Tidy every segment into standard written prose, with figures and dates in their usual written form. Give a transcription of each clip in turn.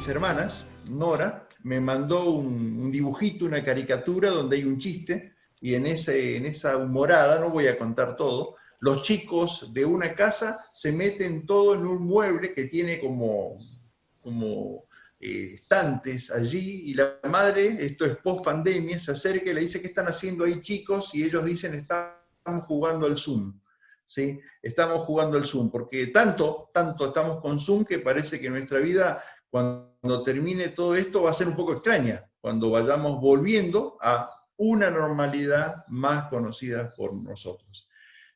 hermanas, Nora, me mandó un dibujito, una caricatura donde hay un chiste, y en esa humorada, no voy a contar todo, los chicos de una casa se meten todo en un mueble que tiene como estantes allí, y la madre, esto es post pandemia, se acerca y le dice: ¿qué están haciendo ahí, chicos? Y ellos dicen: estamos jugando al Zoom. ¿Sí? Estamos jugando al Zoom, porque tanto estamos con Zoom que parece que nuestra vida, cuando termine todo esto, va a ser un poco extraña, cuando vayamos volviendo a una normalidad más conocida por nosotros.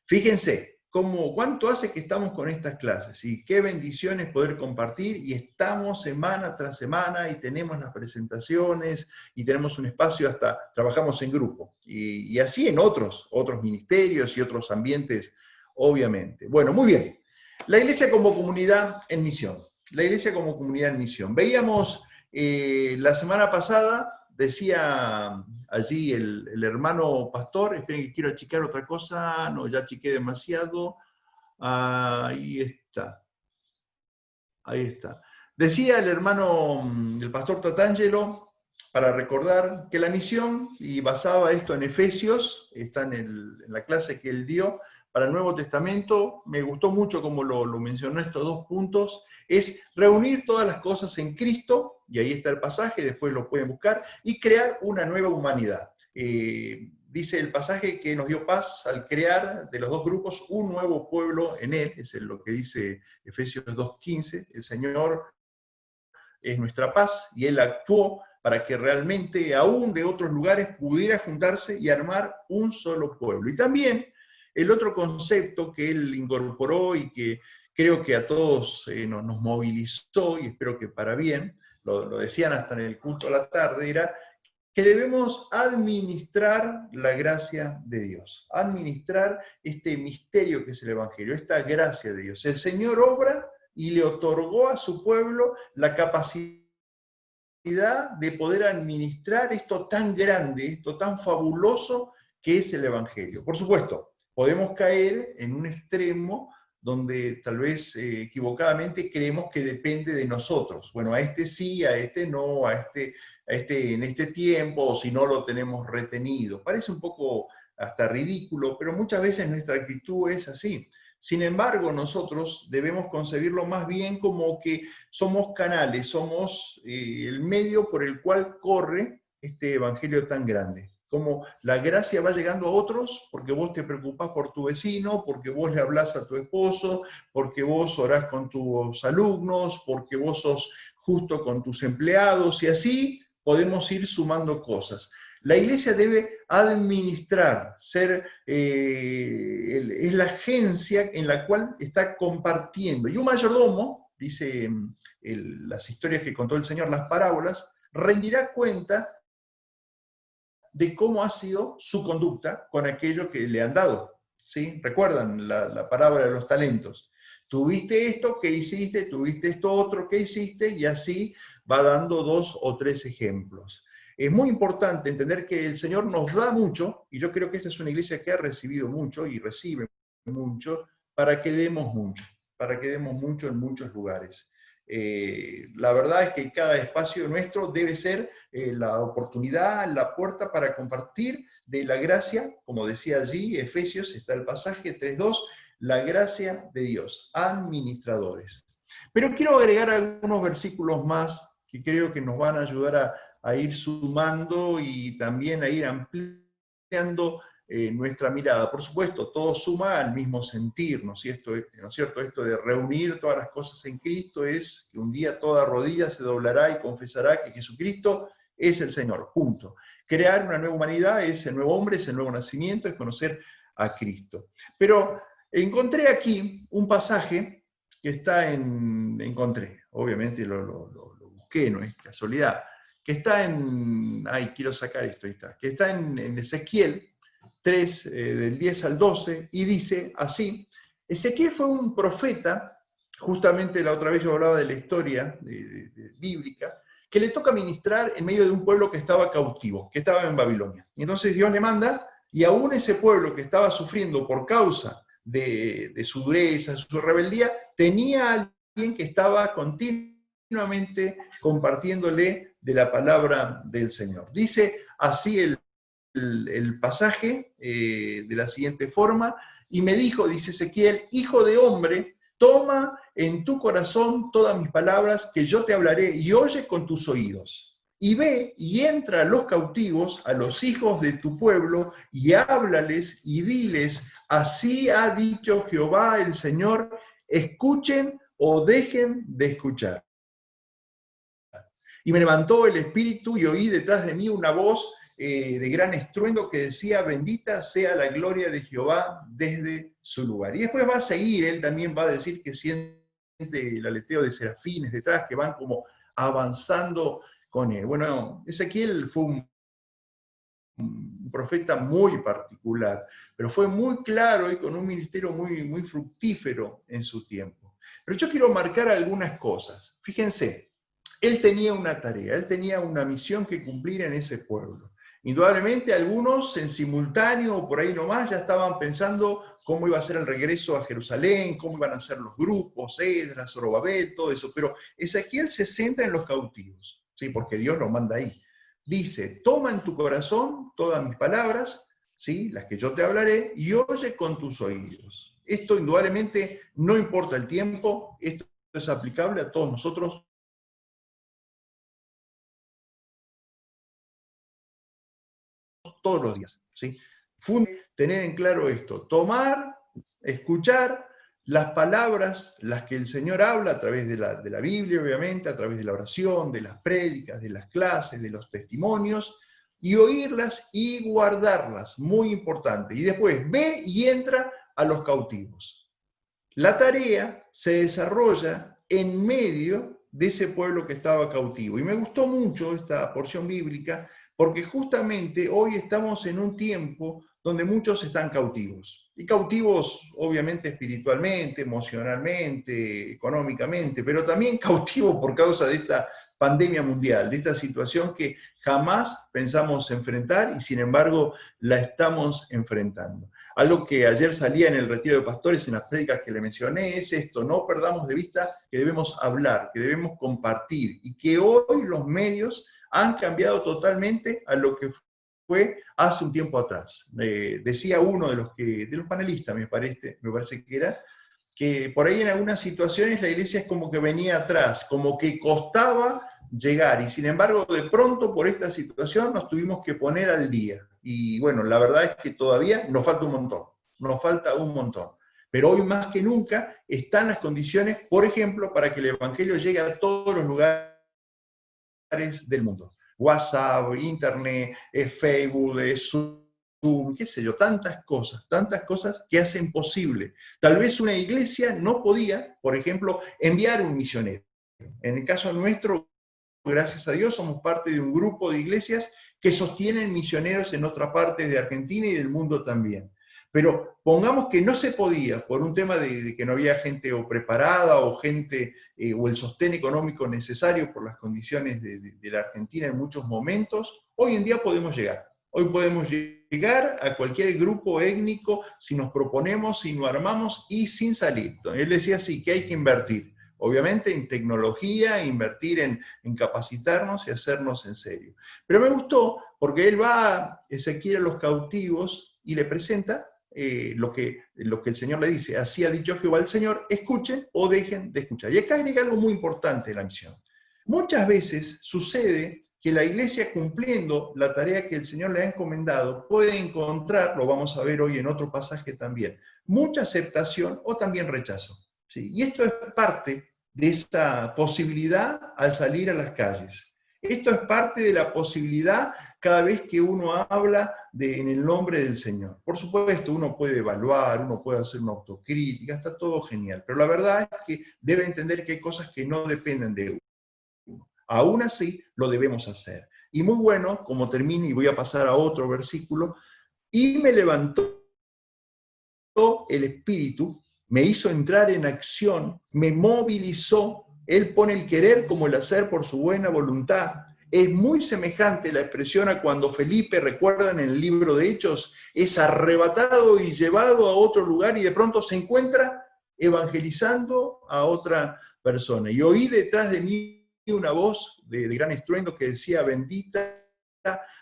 Fíjense cuánto hace que estamos con estas clases, y qué bendiciones poder compartir, y estamos semana tras semana, y tenemos las presentaciones, y tenemos un espacio, hasta trabajamos en grupo, y así en otros ministerios y otros ambientes, obviamente. Bueno, muy bien. La iglesia como comunidad en misión. La iglesia como comunidad en misión. Veíamos la semana pasada, decía allí el hermano pastor, esperen que quiero achicar otra cosa, no, ya achiqué demasiado, ahí está. Decía el hermano, el pastor Tatangelo, para recordar que la misión, y basaba esto en Efesios, está en la clase que él dio para el Nuevo Testamento, me gustó mucho como lo mencionó estos dos puntos, es reunir todas las cosas en Cristo, y ahí está el pasaje, después lo pueden buscar, y crear una nueva humanidad. Dice el pasaje que nos dio paz al crear de los dos grupos un nuevo pueblo en él, es lo que dice Efesios 2:15, el Señor es nuestra paz, y Él actuó para que realmente aún de otros lugares pudiera juntarse y armar un solo pueblo. Y también el otro concepto que Él incorporó y que creo que a todos nos movilizó, y espero que para bien, lo decían hasta en el culto a la tarde, era que debemos administrar la gracia de Dios, administrar este misterio que es el Evangelio, esta gracia de Dios. El Señor obra y le otorgó a su pueblo la capacidad de poder administrar esto tan grande, esto tan fabuloso que es el Evangelio. Por supuesto, podemos caer en un extremo donde tal vez equivocadamente creemos que depende de nosotros. Bueno, a este sí, a este no, a este en este tiempo, o si no lo tenemos retenido. Parece un poco hasta ridículo, pero muchas veces nuestra actitud es así. Sin embargo, nosotros debemos concebirlo más bien como que somos canales, somos el medio por el cual corre este evangelio tan grande. Como la gracia va llegando a otros porque vos te preocupás por tu vecino, porque vos le hablás a tu esposo, porque vos orás con tus alumnos, porque vos sos justo con tus empleados, y así podemos ir sumando cosas. La iglesia debe administrar, es la agencia en la cual está compartiendo. Y un mayordomo, dice las historias que contó el Señor, las parábolas, rendirá cuenta de cómo ha sido su conducta con aquello que le han dado. ¿Sí? ¿Recuerdan la parábola de los talentos? Tuviste esto, ¿qué hiciste? Tuviste esto otro, ¿qué hiciste? Y así va dando 2 o 3 ejemplos. Es muy importante entender que el Señor nos da mucho, y yo creo que esta es una iglesia que ha recibido mucho y recibe mucho, para que demos mucho en muchos lugares. La verdad es que cada espacio nuestro debe ser la oportunidad, la puerta para compartir de la gracia, como decía allí, Efesios, está el pasaje 3:2, la gracia de Dios, administradores. Pero quiero agregar algunos versículos más que creo que nos van a ayudar a ir sumando y también a ir ampliando nuestra mirada. Por supuesto, todo suma al mismo sentir, ¿no es cierto? Esto de reunir todas las cosas en Cristo es que un día toda rodilla se doblará y confesará que Jesucristo es el Señor, punto. Crear una nueva humanidad es el nuevo hombre, es el nuevo nacimiento, es conocer a Cristo. Pero encontré aquí un pasaje que encontré, obviamente lo busqué, no es casualidad, que está quiero sacar esto, ahí está, que está en Ezequiel 3, del 10 al 12, y dice así: Ezequiel fue un profeta, justamente la otra vez yo hablaba de la historia bíblica, que le toca ministrar en medio de un pueblo que estaba cautivo, que estaba en Babilonia. Y entonces Dios le manda, y aún ese pueblo que estaba sufriendo por causa de su dureza, su rebeldía, tenía a alguien que estaba continuamente continuamente compartiéndole de la palabra del Señor. Dice así el pasaje de la siguiente forma, y me dijo, dice Ezequiel, hijo de hombre, toma en tu corazón todas mis palabras que yo te hablaré y oye con tus oídos. Y ve y entra a los cautivos, a los hijos de tu pueblo, y háblales y diles, así ha dicho Jehová el Señor, escuchen o dejen de escuchar. Y me levantó el espíritu y oí detrás de mí una voz de gran estruendo que decía, bendita sea la gloria de Jehová desde su lugar. Y después va a seguir, él también va a decir que siente el aleteo de serafines detrás, que van como avanzando con él. Bueno, Ezequiel fue un profeta muy particular, pero fue muy claro y con un ministerio muy fructífero en su tiempo. Pero yo quiero marcar algunas cosas. Fíjense, él tenía una tarea, él tenía una misión que cumplir en ese pueblo. Indudablemente algunos en simultáneo o por ahí nomás ya estaban pensando cómo iba a ser el regreso a Jerusalén, cómo iban a ser los grupos, Esdras, Zorobabel, todo eso. Pero Ezequiel se centra en los cautivos, ¿sí? Porque Dios lo manda ahí. Dice, toma en tu corazón todas mis palabras, ¿sí? Las que yo te hablaré, y oye con tus oídos. Esto indudablemente no importa el tiempo, esto es aplicable a todos nosotros todos los días, ¿sí? Tener en claro esto, tomar, escuchar las palabras, las que el Señor habla a través de la Biblia, obviamente, a través de la oración, de las prédicas, de las clases, de los testimonios, y oírlas y guardarlas, muy importante. Y después ve y entra a los cautivos. La tarea se desarrolla en medio de ese pueblo que estaba cautivo. Y me gustó mucho esta porción bíblica porque justamente hoy estamos en un tiempo donde muchos están cautivos. Y cautivos obviamente espiritualmente, emocionalmente, económicamente, pero también cautivos por causa de esta pandemia mundial, de esta situación que jamás pensamos enfrentar y sin embargo la estamos enfrentando. Algo que ayer salía en el retiro de pastores, en las prédicas que le mencioné, es esto: no perdamos de vista que debemos hablar, que debemos compartir, y que hoy los medios han cambiado totalmente a lo que fue hace un tiempo atrás. Decía uno de los panelistas, me parece que era, que por ahí en algunas situaciones la iglesia es como que venía atrás, como que costaba llegar, y sin embargo de pronto por esta situación nos tuvimos que poner al día. Y bueno, la verdad es que todavía nos falta un montón. Pero hoy más que nunca están las condiciones, por ejemplo, para que el Evangelio llegue a todos los lugares del mundo. WhatsApp, Internet, Facebook, Zoom, qué sé yo, tantas cosas que hacen posible. Tal vez una iglesia no podía, por ejemplo, enviar un misionero. En el caso nuestro, gracias a Dios, somos parte de un grupo de iglesias que sostienen misioneros en otras partes de Argentina y del mundo también. Pero pongamos que no se podía por un tema de que no había gente o preparada o gente o el sostén económico necesario por las condiciones de la Argentina en muchos momentos. Hoy en día podemos llegar. Hoy podemos llegar a cualquier grupo étnico si nos proponemos, si nos armamos y sin salir. Él decía así, que hay que invertir. Obviamente en tecnología, invertir en capacitarnos y hacernos en serio. Pero me gustó porque él va a Ezequiel a los cautivos y le presenta lo que el Señor le dice. Así ha dicho Jehová el Señor, escuchen o dejen de escuchar. Y acá agrega algo muy importante de la misión. Muchas veces sucede que la iglesia, cumpliendo la tarea que el Señor le ha encomendado, puede encontrar, lo vamos a ver hoy en otro pasaje también, mucha aceptación o también rechazo. ¿Sí? Y esto es parte de esa posibilidad al salir a las calles. Esto es parte de la posibilidad cada vez que uno habla en el nombre del Señor. Por supuesto, uno puede evaluar, uno puede hacer una autocrítica, está todo genial, pero la verdad es que debe entender que hay cosas que no dependen de uno. Aún así, lo debemos hacer. Y muy bueno, como termino, y voy a pasar a otro versículo, y me levantó el Espíritu, me hizo entrar en acción, me movilizó. Él pone el querer como el hacer por su buena voluntad. Es muy semejante la expresión a cuando Felipe, recuerdan en el libro de Hechos, es arrebatado y llevado a otro lugar y de pronto se encuentra evangelizando a otra persona. Y oí detrás de mí una voz de gran estruendo que decía, bendita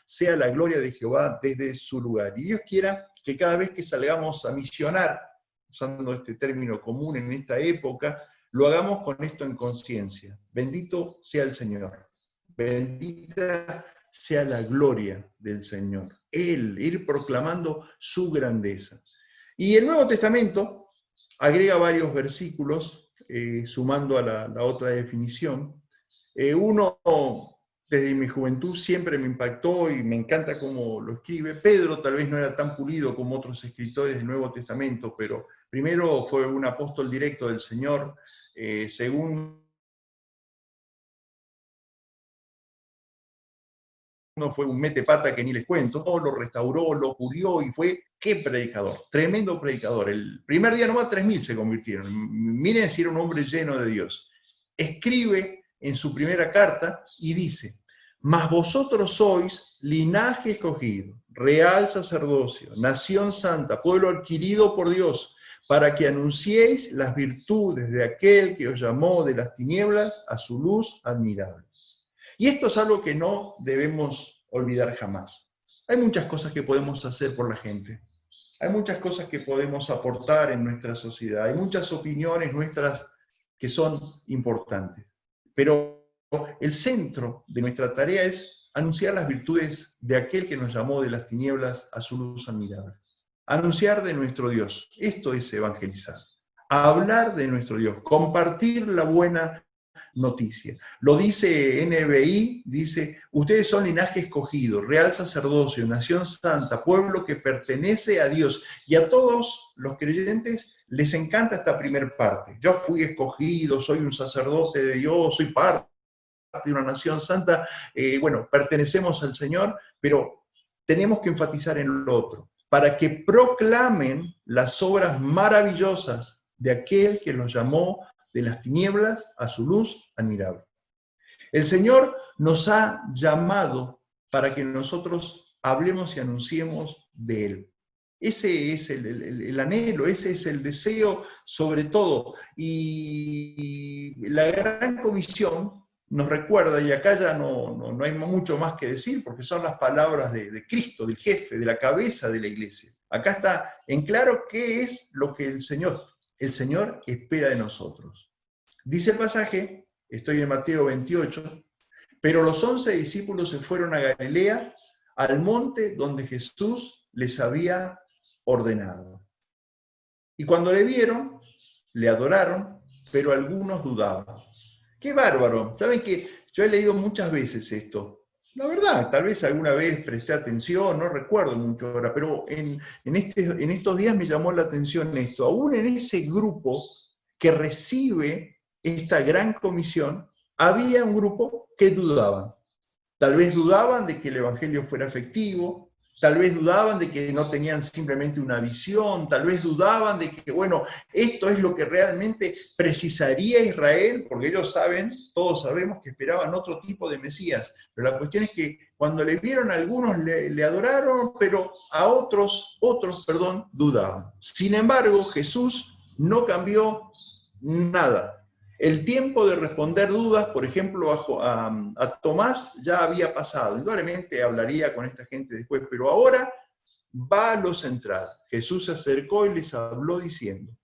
sea la gloria de Jehová desde su lugar. Y Dios quiera que cada vez que salgamos a misionar, usando este término común en esta época, lo hagamos con esto en conciencia. Bendito sea el Señor. Bendita sea la gloria del Señor. Él, ir proclamando su grandeza. Y el Nuevo Testamento agrega varios versículos, sumando a la otra definición. Uno, desde mi juventud, siempre me impactó y me encanta cómo lo escribe. Pedro tal vez no era tan pulido como otros escritores del Nuevo Testamento, pero primero fue un apóstol directo del Señor. Segundo, fue un metepata que ni les cuento, lo restauró, lo pulió y fue, qué predicador, tremendo predicador. El primer día nomás 3.000 se convirtieron. Miren si era un hombre lleno de Dios. Escribe en su primera carta y dice, mas vosotros sois linaje escogido, real sacerdocio, nación santa, pueblo adquirido por Dios, para que anunciéis las virtudes de aquel que os llamó de las tinieblas a su luz admirable. Y esto es algo que no debemos olvidar jamás. Hay muchas cosas que podemos hacer por la gente. Hay muchas cosas que podemos aportar en nuestra sociedad. Hay muchas opiniones nuestras que son importantes. Pero el centro de nuestra tarea es anunciar las virtudes de aquel que nos llamó de las tinieblas a su luz admirable. Anunciar de nuestro Dios. Esto es evangelizar. Hablar de nuestro Dios. Compartir la buena noticia. Lo dice NBI, dice, ustedes son linaje escogido, real sacerdocio, nación santa, pueblo que pertenece a Dios. Y a todos los creyentes les encanta esta primera parte. Yo fui escogido, soy un sacerdote de Dios, soy parte de una nación santa. Bueno, pertenecemos al Señor, pero tenemos que enfatizar en lo otro, para que proclamen las obras maravillosas de aquel que los llamó de las tinieblas a su luz admirable. El Señor nos ha llamado para que nosotros hablemos y anunciemos de Él. Ese es el anhelo, ese es el deseo sobre todo. Y la gran comisión nos recuerda, y acá ya no hay mucho más que decir, porque son las palabras de Cristo, del jefe, de la cabeza de la iglesia. Acá está en claro qué es lo que el Señor espera de nosotros. Dice el pasaje, estoy en Mateo 28, pero los 11 discípulos se fueron a Galilea, al monte donde Jesús les había ordenado. Y cuando le vieron, le adoraron, pero algunos dudaban. ¡Qué bárbaro! ¿Saben que yo he leído muchas veces esto? La verdad, tal vez alguna vez presté atención, no recuerdo mucho ahora, pero en estos días me llamó la atención esto. Aún en ese grupo que recibe esta gran comisión, había un grupo que dudaban. Tal vez dudaban de que el Evangelio fuera efectivo, tal vez dudaban de que no tenían simplemente una visión, tal vez dudaban de que, bueno, esto es lo que realmente precisaría Israel, porque ellos saben, todos sabemos que esperaban otro tipo de Mesías, pero la cuestión es que cuando le vieron a algunos le adoraron, pero a otros, dudaban. Sin embargo, Jesús no cambió nada. El tiempo de responder dudas, por ejemplo, a Tomás ya había pasado. Indudablemente hablaría con esta gente después, pero ahora va a lo central. Jesús se acercó y les habló diciendo,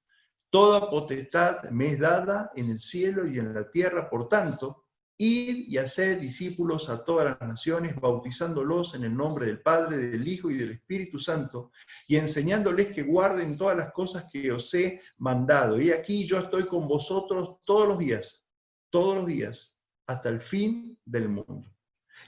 toda potestad me es dada en el cielo y en la tierra, por tanto, id y haced discípulos a todas las naciones, bautizándolos en el nombre del Padre, del Hijo y del Espíritu Santo, y enseñándoles que guarden todas las cosas que os he mandado. Y aquí yo estoy con vosotros todos los días, hasta el fin del mundo.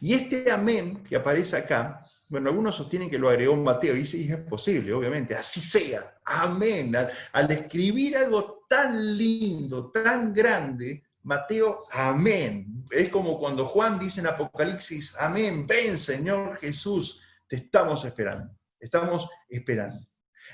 Y este amén que aparece acá, bueno, algunos sostienen que lo agregó Mateo, y sí, es posible, obviamente, así sea, amén. Al escribir algo tan lindo, tan grande, Mateo, amén. Es como cuando Juan dice en Apocalipsis, amén, ven Señor Jesús, te estamos esperando,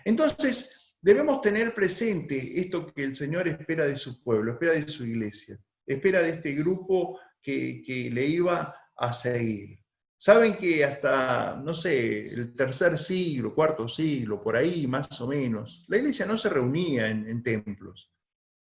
Entonces, debemos tener presente esto que el Señor espera de su pueblo, espera de su iglesia, espera de este grupo que le iba a seguir. Saben que hasta, no sé, el tercer siglo, cuarto siglo, por ahí más o menos, la iglesia no se reunía en templos.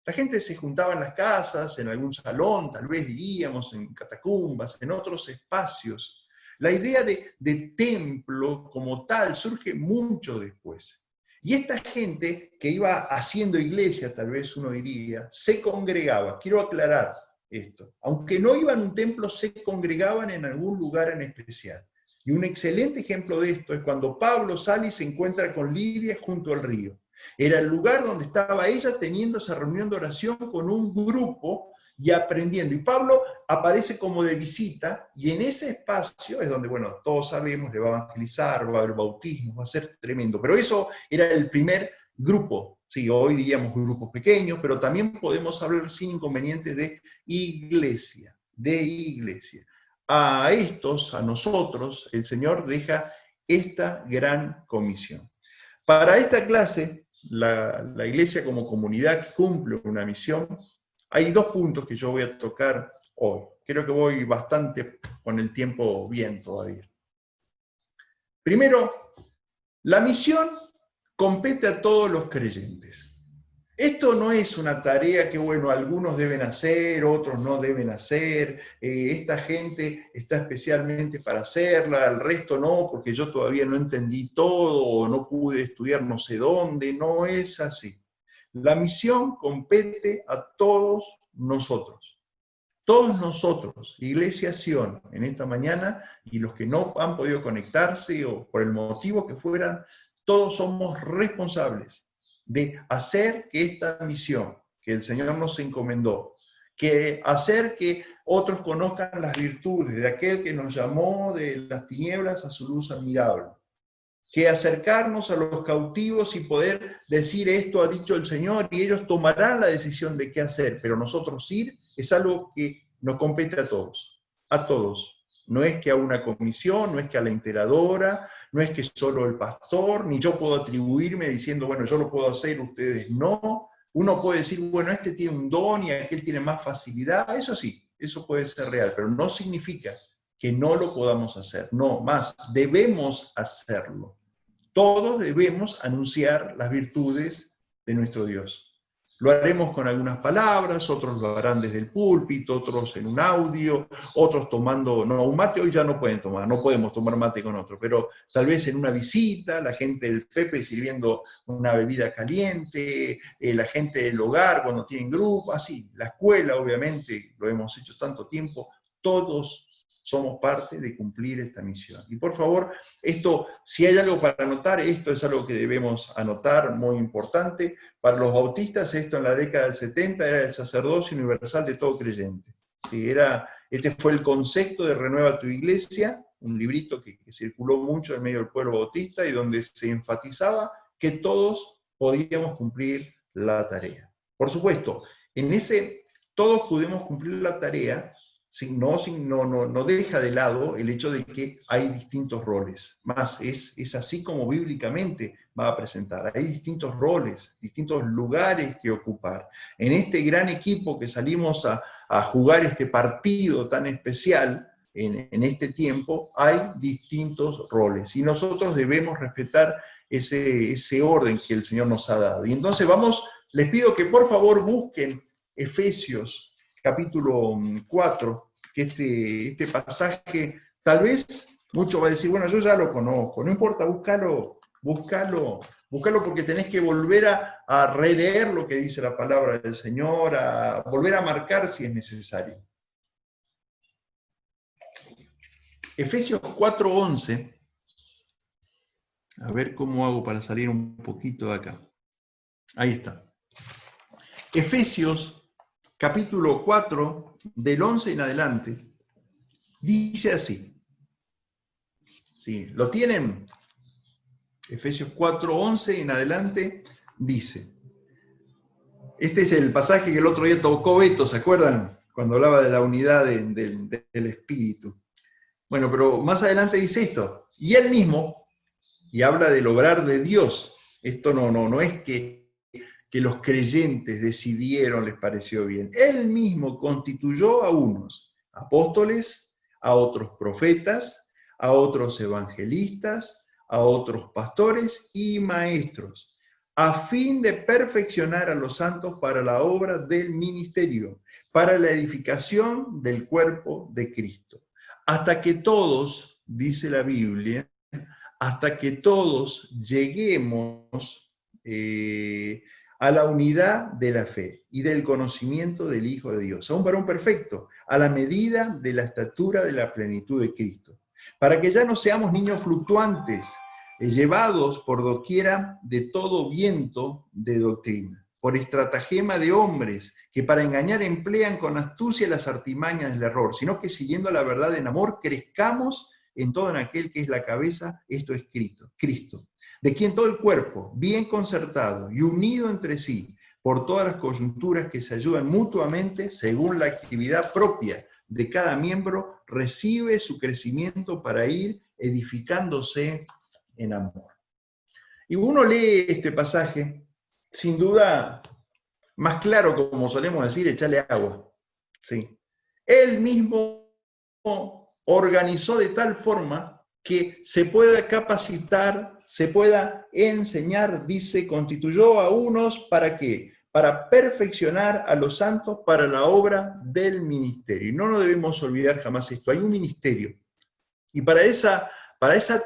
La gente se juntaba en las casas, en algún salón, tal vez diríamos, en catacumbas, en otros espacios. La idea de templo como tal surge mucho después. Y esta gente que iba haciendo iglesia, tal vez uno diría, se congregaba. Quiero aclarar esto. Aunque no iban a un templo, se congregaban en algún lugar en especial. Y un excelente ejemplo de esto es cuando Pablo sale y se encuentra con Lidia junto al río. Era el lugar donde estaba ella teniendo esa reunión de oración con un grupo y aprendiendo. Y Pablo aparece como de visita, y en ese espacio es donde, bueno, todos sabemos, le va a evangelizar, va a haber bautismo, va a ser tremendo. Pero eso era el primer grupo. Sí, hoy diríamos grupos pequeños, pero también podemos hablar sin inconvenientes de iglesia, de iglesia. A estos, a nosotros, el Señor deja esta gran comisión. Para esta clase, la iglesia como comunidad que cumple una misión, hay dos puntos que yo voy a tocar hoy. Creo que voy bastante con el tiempo bien todavía. Primero, la misión compete a todos los creyentes. Esto no es una tarea que, bueno, algunos deben hacer, otros no deben hacer, esta gente está especialmente para hacerla, el resto no, porque yo todavía no entendí todo, o no pude estudiar no sé dónde, no es así. La misión compete a todos nosotros. Todos nosotros, Iglesia Sion, en esta mañana, y los que no han podido conectarse, o por el motivo que fueran, todos somos responsables de hacer que esta misión que el Señor nos encomendó, que hacer que otros conozcan las virtudes de aquel que nos llamó de las tinieblas a su luz admirable, que acercarnos a los cautivos y poder decir esto ha dicho el Señor, y ellos tomarán la decisión de qué hacer, pero nosotros ir es algo que nos compete a todos, a todos. No es que a una comisión, no es que a la integradora, no es que solo el pastor, ni yo puedo atribuirme diciendo, bueno, yo lo puedo hacer, ustedes no. Uno puede decir, bueno, este tiene un don y aquel tiene más facilidad, eso sí, eso puede ser real, pero no significa que no lo podamos hacer, no, más, debemos hacerlo. Todos debemos anunciar las virtudes de nuestro Dios. Lo haremos con algunas palabras, otros lo harán desde el púlpito, otros en un audio, otros tomando, no, un mate hoy ya no pueden tomar, no podemos tomar mate con otro, pero tal vez en una visita, la gente del Pepe sirviendo una bebida caliente, la gente del hogar cuando tienen grupo, así, la escuela obviamente, lo hemos hecho tanto tiempo, todos somos parte de cumplir esta misión. Y por favor, esto, si hay algo para anotar, esto es algo que debemos anotar, muy importante. Para los bautistas, esto en la década del 70 era el sacerdocio universal de todo creyente. Sí, este fue el concepto de Renueva tu Iglesia, un librito que circuló mucho en medio del pueblo bautista y donde se enfatizaba que todos podíamos cumplir la tarea. Por supuesto, en ese todos pudimos cumplir la tarea, no deja de lado el hecho de que hay distintos roles. Más, es así como bíblicamente va a presentar. Hay distintos roles, distintos lugares que ocupar. En este gran equipo que salimos a jugar este partido tan especial, en este tiempo, hay distintos roles. Y nosotros debemos respetar ese orden que el Señor nos ha dado. Y entonces les pido que por favor busquen Efesios capítulo 4, que este pasaje, tal vez muchos van a decir, bueno, yo ya lo conozco, no importa, búscalo porque tenés que volver a releer lo que dice la palabra del Señor, a volver a marcar si es necesario. Efesios 4:11, a ver cómo hago para salir un poquito de acá. Ahí está. Efesios capítulo 4, del 11 en adelante, dice así. ¿Sí? ¿Lo tienen? Efesios 4:11 en adelante dice. Este es el pasaje que el otro día tocó Beto, ¿se acuerdan? Cuando hablaba de la unidad del Espíritu. Bueno, pero más adelante dice esto. Y él mismo, y habla del obrar de Dios. Esto no es que los creyentes decidieron, les pareció bien. Él mismo constituyó a unos apóstoles, a otros profetas, a otros evangelistas, a otros pastores y maestros, a fin de perfeccionar a los santos para la obra del ministerio, para la edificación del cuerpo de Cristo. Hasta que todos, dice la Biblia, hasta que todos lleguemos a la unidad de la fe y del conocimiento del Hijo de Dios, a un varón perfecto, a la medida de la estatura de la plenitud de Cristo, para que ya no seamos niños fluctuantes, llevados por doquiera de todo viento de doctrina, por estratagema de hombres que para engañar emplean con astucia las artimañas del error, sino que siguiendo la verdad en amor, crezcamos en todo en aquel que es la cabeza, esto es Cristo, de quien todo el cuerpo, bien concertado y unido entre sí, por todas las coyunturas que se ayudan mutuamente, según la actividad propia de cada miembro, recibe su crecimiento para ir edificándose en amor. Y uno lee este pasaje, sin duda, más claro, como solemos decir, echarle agua. ¿Sí? Él mismo organizó de tal forma que se pueda capacitar, se pueda enseñar, dice, constituyó a unos ¿para qué? Para perfeccionar a los santos para la obra del ministerio. Y no nos debemos olvidar jamás esto, hay un ministerio. Y para esa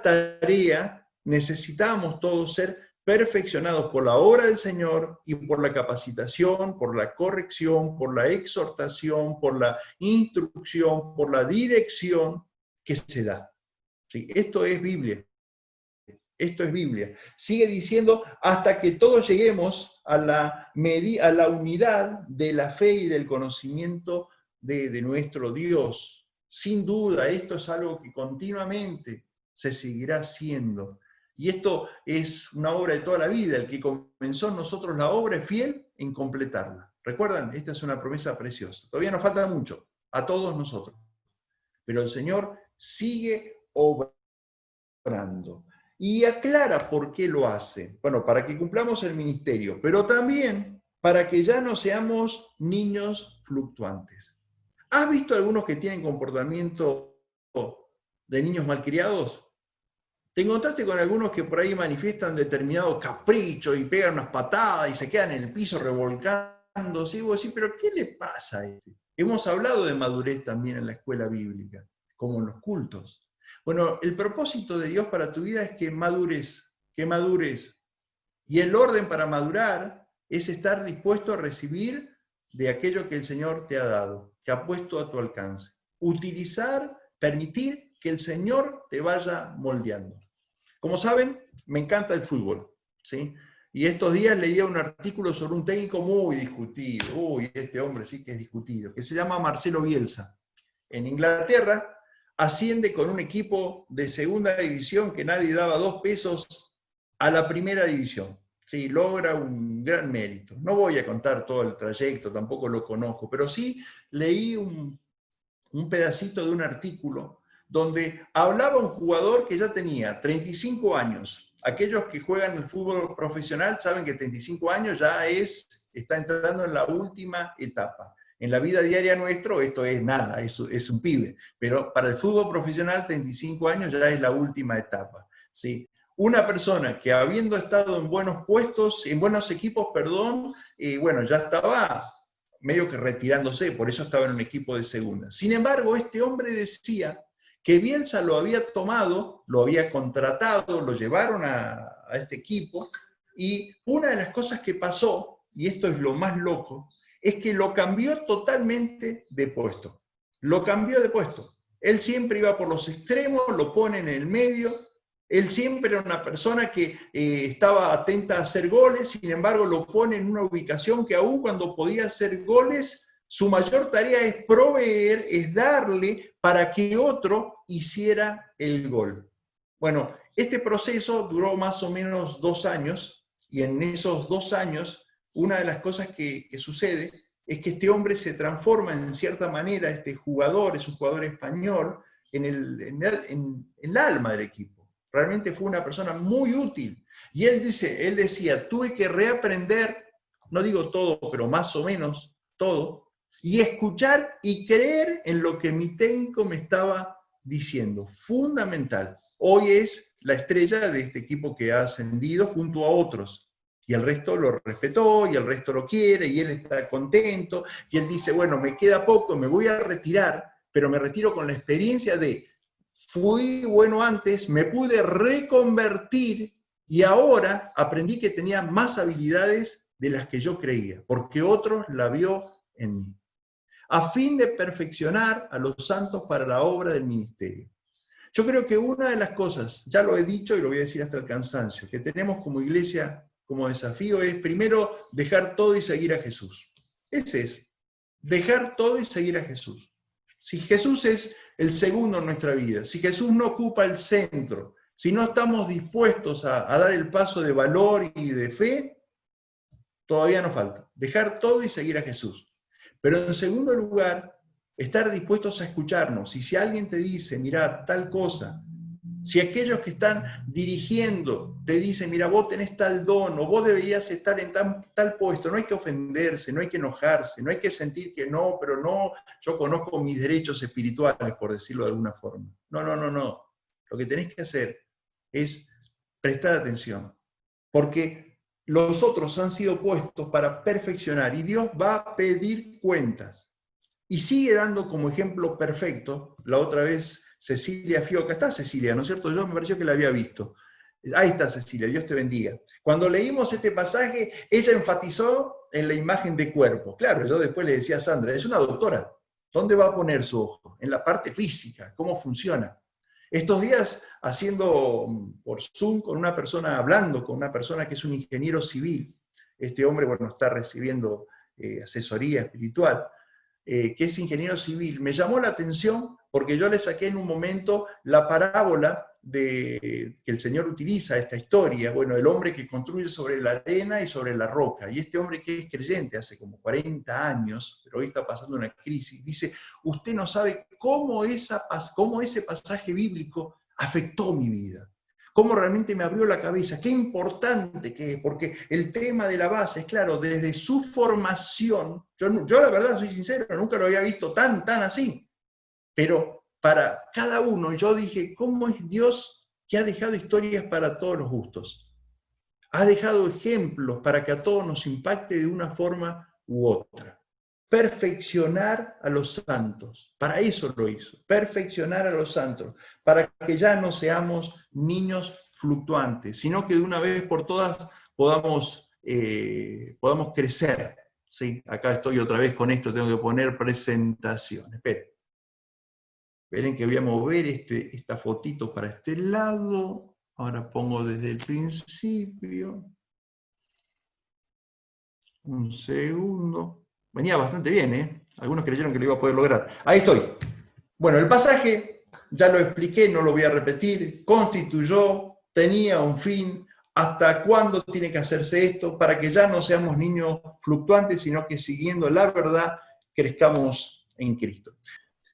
tarea necesitamos todos ser perfeccionados por la obra del Señor y por la capacitación, por la corrección, por la exhortación, por la instrucción, por la dirección que se da. ¿Sí? Esto es Biblia. Esto es Biblia. Sigue diciendo hasta que todos lleguemos a la unidad de la fe y del conocimiento de nuestro Dios. Sin duda, esto es algo que continuamente se seguirá haciendo. Y esto es una obra de toda la vida. El que comenzó en nosotros la obra es fiel en completarla. ¿Recuerdan? Esta es una promesa preciosa. Todavía nos falta mucho, a todos nosotros. Pero el Señor sigue obrando. Y aclara por qué lo hace. Bueno, para que cumplamos el ministerio, pero también para que ya no seamos niños fluctuantes. ¿Has visto algunos que tienen comportamiento de niños malcriados? ¿Te encontraste con algunos que por ahí manifiestan determinado capricho y pegan unas patadas y se quedan en el piso revolcándose? Y vos decís, ¿pero qué le pasa a este? Hemos hablado de madurez también en la escuela bíblica, como en los cultos. Bueno, el propósito de Dios para tu vida es que madures, que madures. Y el orden para madurar es estar dispuesto a recibir de aquello que el Señor te ha dado, que ha puesto a tu alcance. Utilizar, permitir que el Señor te vaya moldeando. Como saben, me encanta el fútbol, ¿sí? Y estos días leía un artículo sobre un técnico muy discutido, este hombre sí que es discutido, que se llama Marcelo Bielsa. En Inglaterra asciende con un equipo de segunda división que nadie daba 2 pesos a la primera división. Sí, logra un gran mérito. No voy a contar todo el trayecto, tampoco lo conozco, pero sí leí un pedacito de un artículo donde hablaba un jugador que ya tenía 35 años. Aquellos que juegan el fútbol profesional saben que 35 años ya está entrando en la última etapa. En la vida diaria nuestro esto es nada, es un pibe, pero para el fútbol profesional 35 años ya es la última etapa. ¿Sí? Una persona que habiendo estado en buenos puestos, en buenos equipos, bueno, ya estaba medio que retirándose, por eso estaba en un equipo de segunda. Sin embargo, este hombre decía que Bielsa lo había tomado, lo había contratado, lo llevaron a este equipo, y una de las cosas que pasó, y esto es lo más loco, es que lo cambió totalmente de puesto. Lo cambió de puesto. Él siempre iba por los extremos, lo pone en el medio. Él siempre era una persona que estaba atenta a hacer goles, sin embargo lo pone en una ubicación que aún cuando podía hacer goles, su mayor tarea es proveer, es darle para que otro hiciera el gol. Bueno, este proceso duró más o menos 2 años, y en esos 2 años, una de las cosas que sucede es que este hombre se transforma en cierta manera, este jugador, es un jugador español, en el alma del equipo. Realmente fue una persona muy útil. Y él decía, tuve que reaprender, no digo todo, pero más o menos todo, y escuchar y creer en lo que mi técnico me estaba diciendo. Fundamental. Hoy es la estrella de este equipo que ha ascendido junto a otros. Y el resto lo respetó, y el resto lo quiere, y él está contento, y él dice, bueno, me queda poco, me voy a retirar, pero me retiro con la experiencia de, fui bueno antes, me pude reconvertir, y ahora aprendí que tenía más habilidades de las que yo creía, porque otros la vio en mí, a fin de perfeccionar a los santos para la obra del ministerio. Yo creo que una de las cosas, ya lo he dicho y lo voy a decir hasta el cansancio, que tenemos como iglesia como desafío es primero dejar todo y seguir a Jesús. Ese es, dejar todo y seguir a Jesús. Si Jesús es el segundo en nuestra vida, si Jesús no ocupa el centro, si no estamos dispuestos a dar el paso de valor y de fe, todavía nos falta. Dejar todo y seguir a Jesús. Pero en segundo lugar, estar dispuestos a escucharnos. Y si alguien te dice, mira, tal cosa, si aquellos que están dirigiendo te dicen, mira, vos tenés tal don, o vos deberías estar en tal puesto, no hay que ofenderse, no hay que enojarse, no hay que sentir que no, pero no, yo conozco mis derechos espirituales, por decirlo de alguna forma. No, no, no, no. Lo que tenés que hacer es prestar atención, porque los otros han sido puestos para perfeccionar y Dios va a pedir cuentas. Y sigue dando como ejemplo perfecto, la otra vez Cecilia Fioca, está Cecilia, ¿no es cierto? Yo me pareció que la había visto. Ahí está Cecilia, Dios te bendiga. Cuando leímos este pasaje, ella enfatizó en la imagen de cuerpo. Claro, yo después le decía a Sandra, es una doctora, ¿dónde va a poner su ojo? En la parte física, ¿cómo funciona? Estos días haciendo por Zoom con una persona, hablando con una persona que es un ingeniero civil, este hombre, bueno, está recibiendo asesoría espiritual, que es ingeniero civil, me llamó la atención porque yo le saqué en un momento la parábola que el Señor utiliza, esta historia, bueno, el hombre que construye sobre la arena y sobre la roca, y este hombre que es creyente hace como 40 años, pero hoy está pasando una crisis, dice, usted no sabe cómo ese pasaje bíblico afectó mi vida. Cómo realmente me abrió la cabeza, qué importante que es, porque el tema de la base es claro, desde su formación, yo la verdad soy sincero, nunca lo había visto tan así, pero para cada uno yo dije, ¿cómo es Dios que ha dejado historias para todos los gustos? Ha dejado ejemplos para que a todos nos impacte de una forma u otra. Perfeccionar a los santos, para eso lo hizo, perfeccionar a los santos, para que ya no seamos niños fluctuantes, sino que de una vez por todas podamos crecer. ¿Sí? Acá estoy otra vez con esto, tengo que poner presentación. Esperen que voy a mover esta fotito para este lado, ahora pongo desde el principio, un segundo. Venía bastante bien, ¿eh? Algunos creyeron que lo iba a poder lograr. Ahí estoy. Bueno, el pasaje, ya lo expliqué, no lo voy a repetir, constituyó, tenía un fin, hasta cuándo tiene que hacerse esto, para que ya no seamos niños fluctuantes, sino que siguiendo la verdad, crezcamos en Cristo.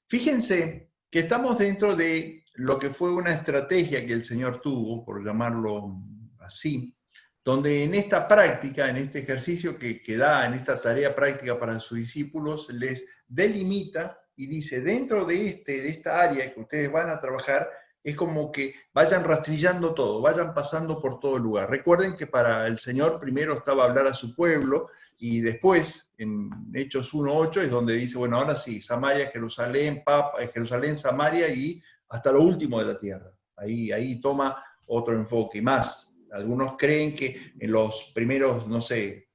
Fíjense que estamos dentro de lo que fue una estrategia que el Señor tuvo, por llamarlo así, donde en esta práctica, en este ejercicio que da, en esta tarea práctica para sus discípulos, les delimita y dice, dentro de esta área que ustedes van a trabajar, es como que vayan rastrillando todo, vayan pasando por todo lugar. Recuerden que para el Señor primero estaba hablar a su pueblo, y después, en Hechos 1:8, es donde dice, bueno, ahora sí, Samaria, Jerusalén, Samaria y hasta lo último de la tierra. Ahí toma otro enfoque, más. Algunos creen que en los primeros,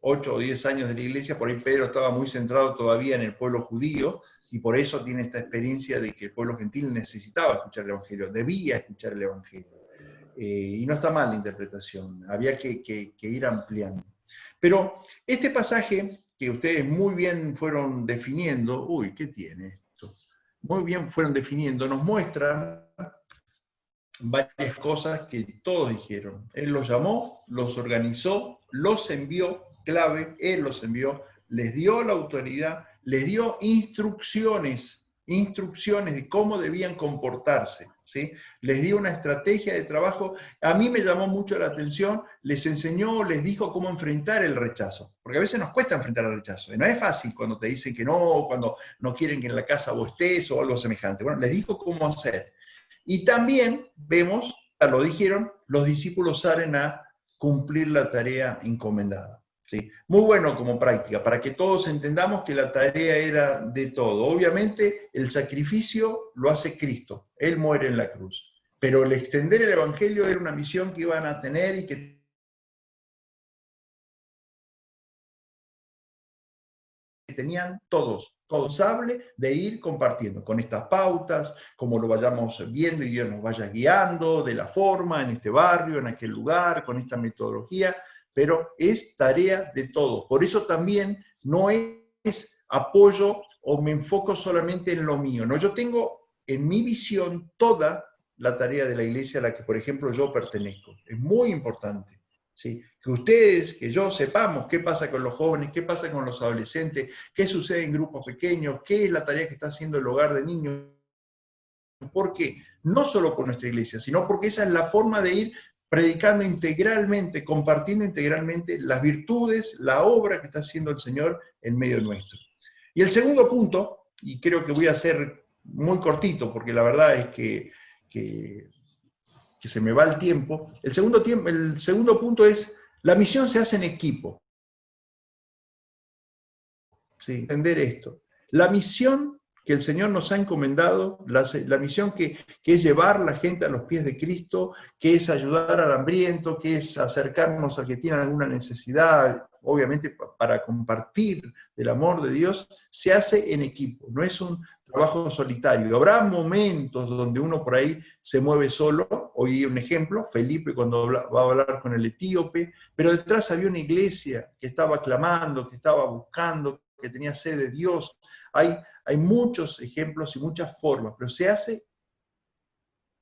8 o 10 años de la iglesia, por ahí Pedro estaba muy centrado todavía en el pueblo judío, y por eso tiene esta experiencia de que el pueblo gentil necesitaba escuchar el Evangelio, debía escuchar el Evangelio. Y no está mal la interpretación, había que ir ampliando. Pero este pasaje que ustedes muy bien fueron definiendo, ¿qué tiene esto? Muy bien fueron definiendo, nos muestra varias cosas que todos dijeron. Él los llamó, los organizó, los envió, clave, Él los envió, les dio la autoridad, les dio instrucciones de cómo debían comportarse, ¿sí? Les dio una estrategia de trabajo. A mí me llamó mucho la atención, les enseñó, les dijo cómo enfrentar el rechazo, porque a veces nos cuesta enfrentar el rechazo, y no es fácil cuando te dicen que no, cuando no quieren que en la casa vos estés o algo semejante. Bueno, les dijo cómo hacer. Y también vemos, lo dijeron, los discípulos salen a cumplir la tarea encomendada. ¿Sí? Muy bueno como práctica, para que todos entendamos que la tarea era de todo. Obviamente el sacrificio lo hace Cristo, Él muere en la cruz, pero el extender el Evangelio era una misión que iban a tener y que tenían todos responsable de ir compartiendo con estas pautas, como lo vayamos viendo y Dios nos vaya guiando, de la forma, en este barrio, en aquel lugar, con esta metodología, pero es tarea de todos. Por eso también no es apoyo o me enfoco solamente en lo mío, no, yo tengo en mi visión toda la tarea de la iglesia a la que, por ejemplo, yo pertenezco. Es muy importante. ¿Sí? Que ustedes, que yo sepamos qué pasa con los jóvenes, qué pasa con los adolescentes, qué sucede en grupos pequeños, qué es la tarea que está haciendo el hogar de niños. ¿Por qué? No solo por nuestra iglesia, sino porque esa es la forma de ir predicando integralmente, compartiendo integralmente las virtudes, la obra que está haciendo el Señor en medio nuestro. Y el segundo punto, y creo que voy a ser muy cortito, porque la verdad es que se me va el tiempo. El segundo punto es, la misión se hace en equipo. ¿Sí? Entender esto. La misión que el Señor nos ha encomendado, la misión que es llevar la gente a los pies de Cristo, que es ayudar al hambriento, que es acercarnos al que tiene alguna necesidad, obviamente para compartir del amor de Dios, se hace en equipo, no es un trabajo solitario. Habrá momentos donde uno por ahí se mueve solo. Hoy un ejemplo, Felipe cuando va a hablar con el etíope, pero detrás había una iglesia que estaba clamando, que estaba buscando, que tenía sed de Dios. Hay muchos ejemplos y muchas formas, pero se hace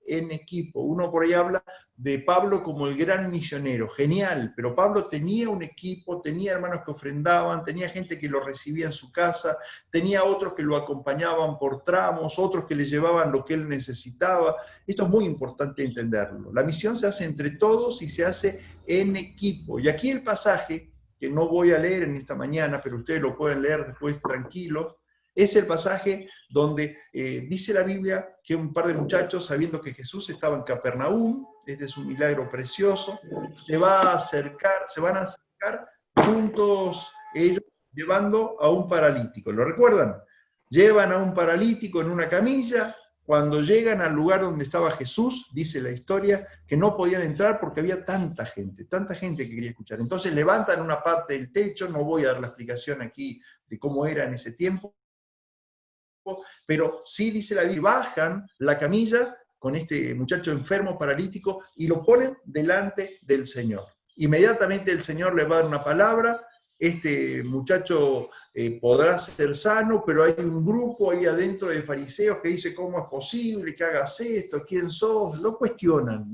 en equipo. Uno por ahí habla de Pablo como el gran misionero, genial, pero Pablo tenía un equipo, tenía hermanos que ofrendaban, tenía gente que lo recibía en su casa, tenía otros que lo acompañaban por tramos, otros que le llevaban lo que él necesitaba. Esto es muy importante entenderlo. La misión se hace entre todos y se hace en equipo. Y aquí el pasaje, que no voy a leer en esta mañana, pero ustedes lo pueden leer después tranquilos, es el pasaje donde dice la Biblia que un par de muchachos, sabiendo que Jesús estaba en Capernaum, este es un milagro precioso, se van a acercar juntos ellos llevando a un paralítico. ¿Lo recuerdan? Llevan a un paralítico en una camilla. Cuando llegan al lugar donde estaba Jesús, dice la historia, que no podían entrar porque había tanta gente que quería escuchar. Entonces levantan una parte del techo, no voy a dar la explicación aquí de cómo era en ese tiempo, pero sí dice la Biblia, bajan la camilla con este muchacho enfermo, paralítico, y lo ponen delante del Señor. Inmediatamente el Señor le va a dar una palabra, este muchacho podrá ser sano, pero hay un grupo ahí adentro de fariseos que dice, ¿cómo es posible que hagas esto? ¿Quién sos? Lo cuestionan.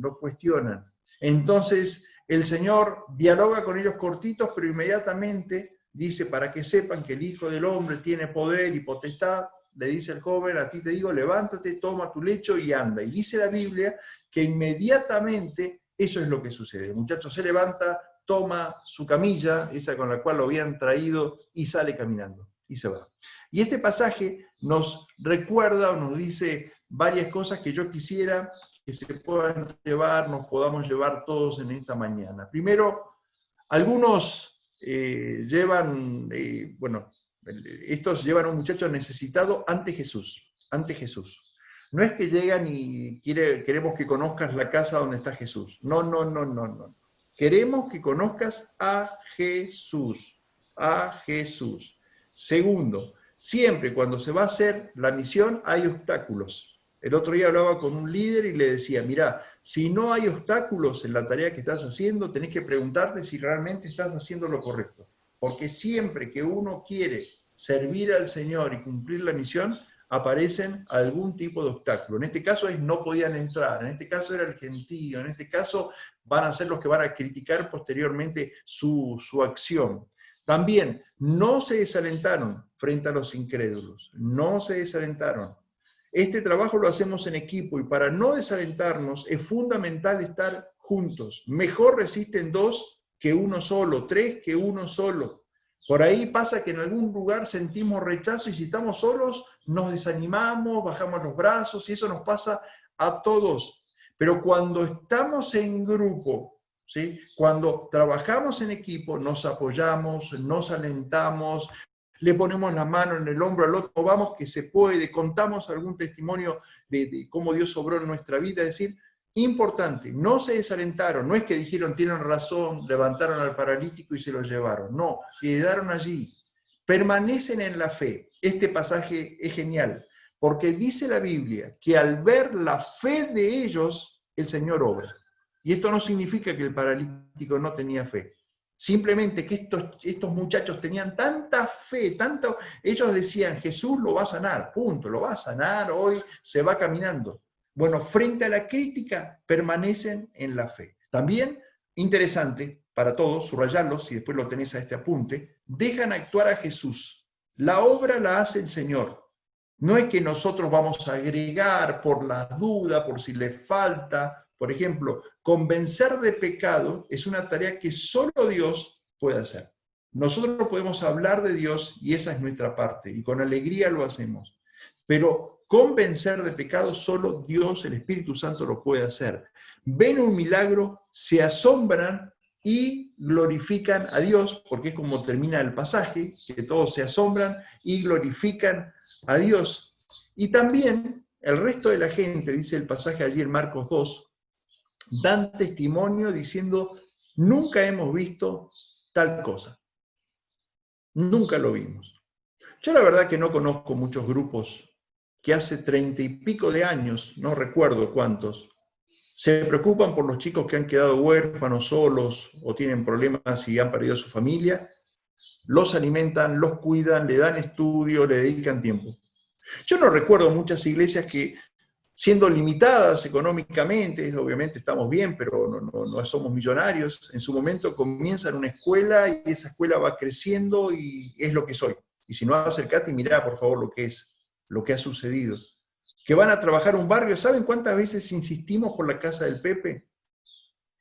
Entonces el Señor dialoga con ellos cortitos, pero inmediatamente dice, para que sepan que el Hijo del Hombre tiene poder y potestad, le dice el joven, a ti te digo, levántate, toma tu lecho y anda. Y dice la Biblia que inmediatamente eso es lo que sucede. El muchacho se levanta, toma su camilla, esa con la cual lo habían traído, y sale caminando, y se va. Y este pasaje nos recuerda o nos dice varias cosas que yo quisiera que se puedan llevar, nos podamos llevar todos en esta mañana. Primero, algunos llevan, estos llevan a un muchacho necesitado ante Jesús. No es que llegan y queremos que conozcas la casa donde está Jesús. No. Queremos que conozcas a Jesús. Segundo, siempre cuando se va a hacer la misión hay obstáculos. El otro día hablaba con un líder y le decía, mirá, si no hay obstáculos en la tarea que estás haciendo, tenés que preguntarte si realmente estás haciendo lo correcto. Porque siempre que uno quiere servir al Señor y cumplir la misión, aparecen algún tipo de obstáculo. En este caso es no podían entrar, en este caso era el gentío, en este caso van a ser los que van a criticar posteriormente su acción. También no se desalentaron frente a los incrédulos, no se desalentaron. Este trabajo lo hacemos en equipo y para no desalentarnos es fundamental estar juntos. Mejor resisten dos que uno solo, tres que uno solo. Por ahí pasa que en algún lugar sentimos rechazo y si estamos solos nos desanimamos, bajamos los brazos y eso nos pasa a todos. Pero cuando estamos en grupo, ¿sí? Cuando trabajamos en equipo, nos apoyamos, nos alentamos, le ponemos la mano en el hombro al otro, vamos que se puede, contamos algún testimonio de cómo Dios obró en nuestra vida, es decir, importante, no se desalentaron, no es que dijeron tienen razón, levantaron al paralítico y se lo llevaron, no, quedaron allí, permanecen en la fe. Este pasaje es genial, porque dice la Biblia que al ver la fe de ellos, el Señor obra. Y esto no significa que el paralítico no tenía fe. Simplemente que estos muchachos tenían tanta fe, ellos decían, Jesús lo va a sanar, punto, lo va a sanar, hoy se va caminando. Bueno, frente a la crítica, permanecen en la fe. También, interesante para todos, subrayarlo, si después lo tenés a este apunte, dejan actuar a Jesús. La obra la hace el Señor. No es que nosotros vamos a agregar por la duda, por si les falta. Por ejemplo, convencer de pecado es una tarea que solo Dios puede hacer. Nosotros podemos hablar de Dios y esa es nuestra parte, y con alegría lo hacemos. Pero convencer de pecado solo Dios, el Espíritu Santo, lo puede hacer. Ven un milagro, se asombran y glorifican a Dios, porque es como termina el pasaje, que todos se asombran y glorifican a Dios. Y también el resto de la gente, dice el pasaje allí en Marcos 2, dan testimonio diciendo, nunca hemos visto tal cosa. Nunca lo vimos. Yo la verdad que no conozco muchos grupos que hace 30 y pico de años, no recuerdo cuántos, se preocupan por los chicos que han quedado huérfanos, solos o tienen problemas y han perdido su familia, los alimentan, los cuidan, le dan estudio, le dedican tiempo. Yo no recuerdo muchas iglesias que, siendo limitadas económicamente, obviamente estamos bien, pero no somos millonarios, en su momento comienzan una escuela y esa escuela va creciendo y es lo que soy. Y si no, acercate y mirá, por favor, lo que ha sucedido. Que van a trabajar un barrio, ¿saben cuántas veces insistimos por la casa del Pepe?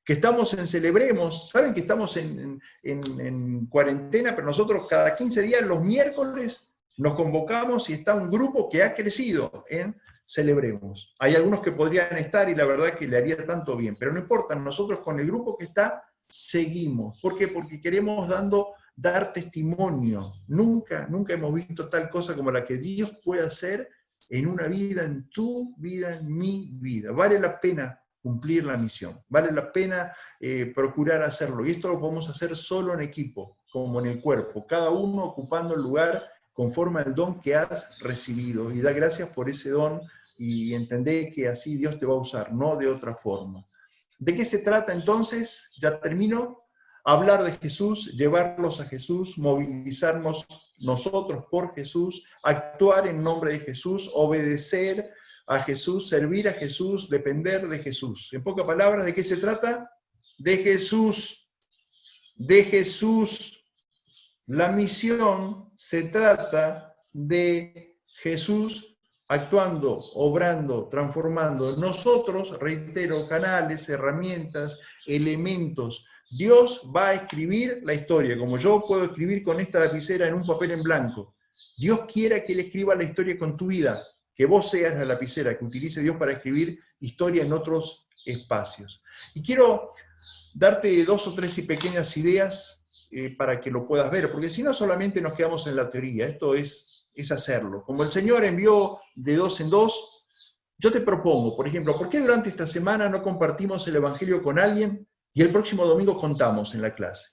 Que estamos en Celebremos, ¿saben que estamos en cuarentena? Pero nosotros cada 15 días, los miércoles, nos convocamos y está un grupo que ha crecido en Celebremos. Hay algunos que podrían estar y la verdad que le haría tanto bien, pero no importa, nosotros con el grupo que está, seguimos. ¿Por qué? Porque queremos dar testimonio. Nunca hemos visto tal cosa como la que Dios puede hacer en una vida, en tu vida, en mi vida. Vale la pena cumplir la misión, vale la pena procurar hacerlo. Y esto lo podemos hacer solo en equipo, como en el cuerpo, cada uno ocupando el lugar conforme al don que has recibido. Y da gracias por ese don y entendé que así Dios te va a usar, no de otra forma. ¿De qué se trata entonces? Ya termino. Hablar de Jesús, llevarlos a Jesús, movilizarnos nosotros por Jesús, actuar en nombre de Jesús, obedecer a Jesús, servir a Jesús, depender de Jesús. En pocas palabras, ¿de qué se trata? De Jesús. De Jesús. La misión se trata de Jesús actuando, obrando, transformando. Nosotros, reitero, canales, herramientas, elementos. Dios va a escribir la historia, como yo puedo escribir con esta lapicera en un papel en blanco. Dios quiera que Él escriba la historia con tu vida, que vos seas la lapicera, que utilice Dios para escribir historia en otros espacios. Y quiero darte 2 o 3 pequeñas ideas para que lo puedas ver, porque si no solamente nos quedamos en la teoría, esto es hacerlo. Como el Señor envió de 2 en 2, yo te propongo, por ejemplo, ¿por qué durante esta semana no compartimos el Evangelio con alguien y el próximo domingo contamos en la clase?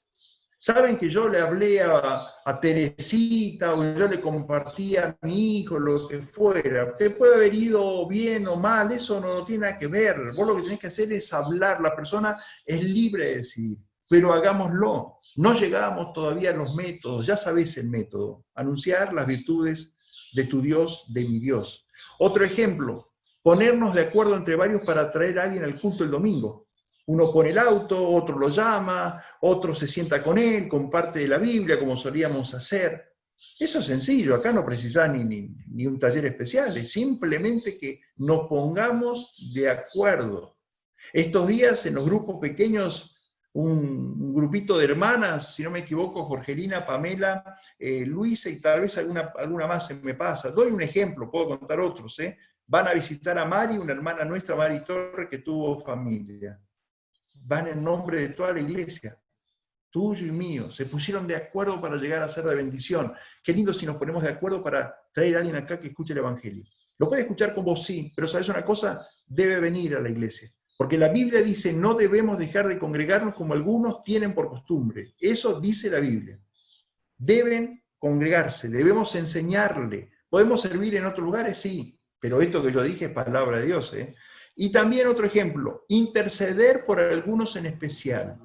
Saben que yo le hablé a Teresita o yo le compartí a mi hijo, lo que fuera. Te puede haber ido bien o mal, eso no tiene nada que ver. Vos lo que tenés que hacer es hablar, la persona es libre de decidir, pero hagámoslo. No llegamos todavía a los métodos, ya sabés el método, anunciar las virtudes de tu Dios, de mi Dios. Otro ejemplo, ponernos de acuerdo entre varios para traer a alguien al culto el domingo. Uno pone el auto, otro lo llama, otro se sienta con él, comparte de la Biblia como solíamos hacer. Eso es sencillo, acá no precisás ni un taller especial, es simplemente que nos pongamos de acuerdo. Estos días en los grupos pequeños, un grupito de hermanas, si no me equivoco, Jorgelina, Pamela, Luisa y tal vez alguna más se me pasa. Doy un ejemplo, puedo contar otros. Van a visitar a Mari, una hermana nuestra, Mari Torre, que tuvo familia. van en nombre de toda la iglesia, tuyo y mío. Se pusieron de acuerdo para llegar a ser de bendición. Qué lindo si nos ponemos de acuerdo para traer a alguien acá que escuche el Evangelio. Lo puede escuchar con vos, sí, pero ¿sabes una cosa? Debe venir a la iglesia. Porque la Biblia dice, no debemos dejar de congregarnos como algunos tienen por costumbre. Eso dice la Biblia. Deben congregarse, debemos enseñarle. ¿Podemos servir en otros lugares? Sí, pero esto que yo dije es palabra de Dios. Y también otro ejemplo, interceder por algunos en especial.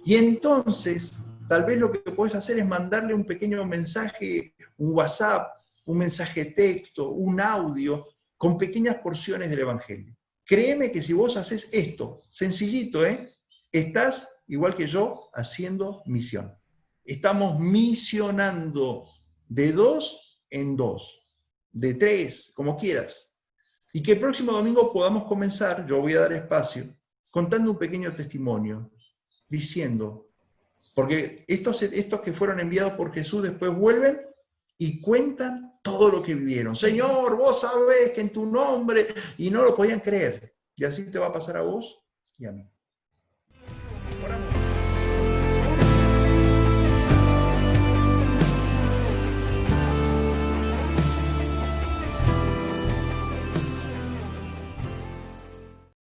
Y entonces, tal vez lo que puedes hacer es mandarle un pequeño mensaje, un WhatsApp, un mensaje texto, un audio, con pequeñas porciones del Evangelio. Créeme que si vos haces esto, sencillito, estás, igual que yo, haciendo misión. Estamos misionando de 2 en 2, de 3, como quieras. Y que el próximo domingo podamos comenzar, yo voy a dar espacio, contando un pequeño testimonio, diciendo, porque estos que fueron enviados por Jesús después vuelven y cuentan todo lo que vivieron. Señor, vos sabés que en tu nombre, y no lo podían creer. Y así te va a pasar a vos y a mí.